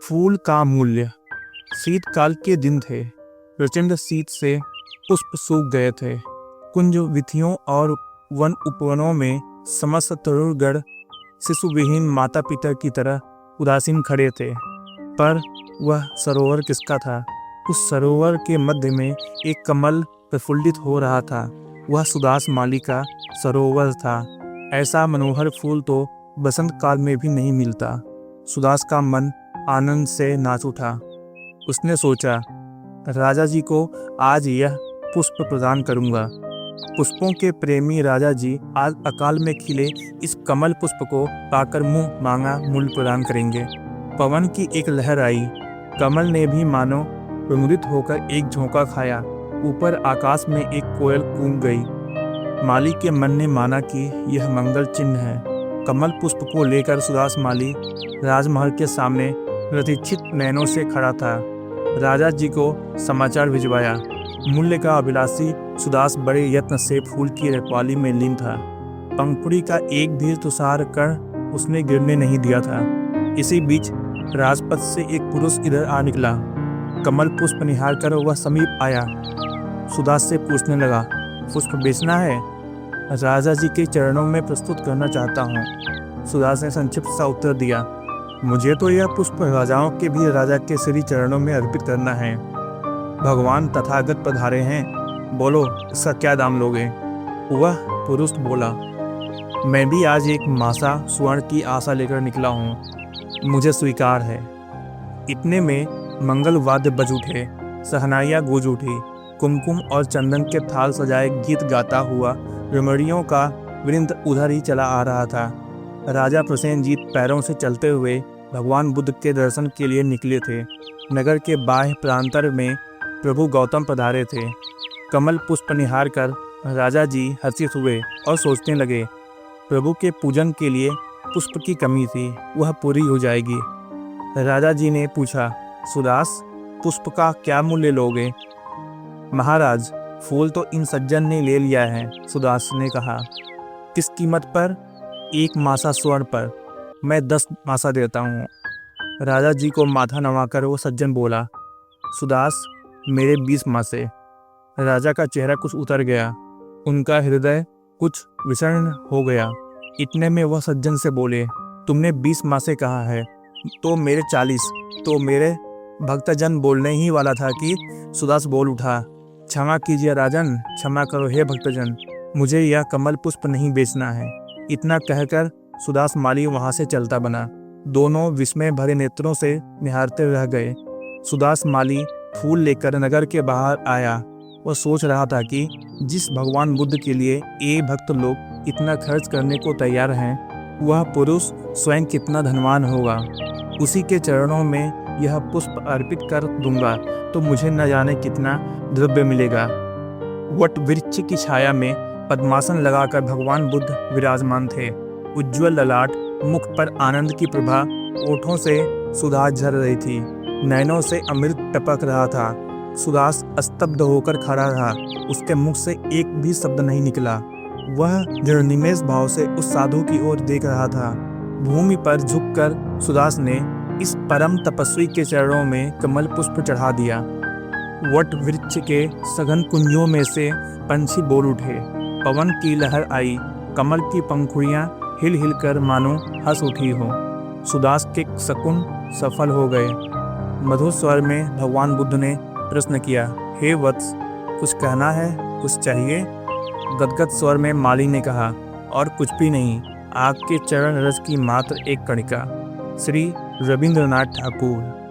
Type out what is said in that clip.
फूल का मूल्य। शीतकाल के दिन थे। प्रचंड शीत से पुष्प सूख गए थे। कुंज विथियों और वन उपवनों में समस्त तरुणगण शिशुविहीन माता पिता की तरह उदासीन खड़े थे। पर वह सरोवर किसका था? उस सरोवर के मध्य में एक कमल प्रफुल्लित हो रहा था। वह सुदास माली का सरोवर था। ऐसा मनोहर फूल तो बसंत काल में भी नहीं मिलता। सुदास का मन आनंद से नाच उठा। उसने सोचा, राजा जी को आज यह पुष्प प्रदान करूंगा। पुष्पों के प्रेमी राजा जी आज अकाल में खिले इस कमल पुष्प को पाकर मुंह मांगा मूल्य प्रदान करेंगे। पवन की एक लहर आई। कमल ने भी मानो प्रमुदित होकर एक झोंका खाया। ऊपर आकाश में एक कोयल कूक गई। माली के मन ने माना कि यह मंगल चिन्ह है। कमल पुष्प को लेकर सुदास माली राजमहल के सामने प्रतीक्षित नयनों से खड़ा था। राजा जी को समाचार भिजवाया। मूल्य का अभिलाषी सुदास बड़े यत्न से फूल की रखवाली में लीन था। पंखुड़ी का एक भी तुषार कण उसने गिरने नहीं दिया था। इसी बीच राजपथ से एक पुरुष इधर आ निकला। कमल पुष्प निहार कर वह समीप आया। सुदास से पूछने लगा, पुष्प बेचना है? राजा जी के चरणों में प्रस्तुत करना चाहता हूँ। सुदास ने संक्षिप्त सा उत्तर दिया, मुझे तो यह पुष्प राजाओं के भी राजा के श्री चरणों में अर्पित करना है। भगवान तथागत पधारे हैं, बोलो इसका क्या दाम लोगे? वह पुरुष बोला, मैं भी आज एक मासा स्वर्ण की आशा लेकर निकला हूँ, मुझे स्वीकार है। इतने में मंगल वाद्य बज उठे, सहनाइयाँ गूंज उठी। कुमकुम और चंदन के थाल सजाए गीत गाता हुआ रमणियों का वृंद उधर ही चला आ रहा था। राजा प्रसेनजीत पैरों से चलते हुए भगवान बुद्ध के दर्शन के लिए निकले थे। नगर के बाह्य प्रांतर में प्रभु गौतम पधारे थे। कमल पुष्प निहार कर राजा जी हर्षित हुए और सोचने लगे, प्रभु के पूजन के लिए पुष्प की कमी थी, वह पूरी हो जाएगी। राजा जी ने पूछा, सुदास पुष्प का क्या मूल्य लोगे? महाराज, फूल तो इन सज्जन ने ले लिया है, सुदास ने कहा। किस कीमत पर? 1 मासा स्वर्ण पर। मैं 10 मासा देता हूँ। राजा जी को माथा नवाकर वो सज्जन बोला, सुदास मेरे 20 मासे। राजा का चेहरा कुछ उतर गया, उनका हृदय कुछ विषण्ण हो गया। इतने में वह सज्जन से बोले, तुमने 20 मासे कहा है तो मेरे 40। तो मेरे भक्तजन बोलने ही वाला था कि सुदास बोल उठा, क्षमा कीजिए राजन, क्षमा करो हे भक्तजन, मुझे यह कमल पुष्प नहीं बेचना है। इतना कहकर सुदास माली वहां से चलता बना। दोनों विस्मय भरे नेत्रों से निहारते रह गए। सुदास माली फूल लेकर नगर के बाहर आया। वह सोच रहा था कि जिस भगवान बुद्ध के लिए ये भक्त लोग इतना खर्च करने को तैयार हैं, वह पुरुष स्वयं कितना धनवान होगा। उसी के चरणों में यह पुष्प अर्पित कर दूंगा तो मुझे न जाने कितना द्रव्य मिलेगा। वट वृक्ष की छाया में पद्मासन लगाकर भगवान बुद्ध विराजमान थे। उज्ज्वल ललाट, मुख पर आनंद की प्रभा, ओठों से सुधा झर रही थी, नैनों से अमृत टपक रहा था। सुदास स्तब्ध होकर खड़ा रहा। उसके मुख से एक भी शब्द नहीं निकला। वह निर्निमेष भाव से उस साधु की ओर देख रहा था। भूमि पर झुककर सुदास ने इस परम तपस्वी के चरणों में कमल पुष्प चढ़ा दिया। वट वृक्ष के सघन कुंजों में से पंछी बोल उठे। पवन की लहर आई। कमल की पंखुड़ियां हिल हिल कर मानो हंस उठी हो। सुदास के शकुन सफल हो गए। मधुर स्वर में भगवान बुद्ध ने प्रश्न किया, हे वत्स, कुछ कहना है, कुछ चाहिए? गदगद स्वर में माली ने कहा, और कुछ भी नहीं, आपके चरण रस की मात्र एक कणिका। श्री रविंद्रनाथ ठाकुर।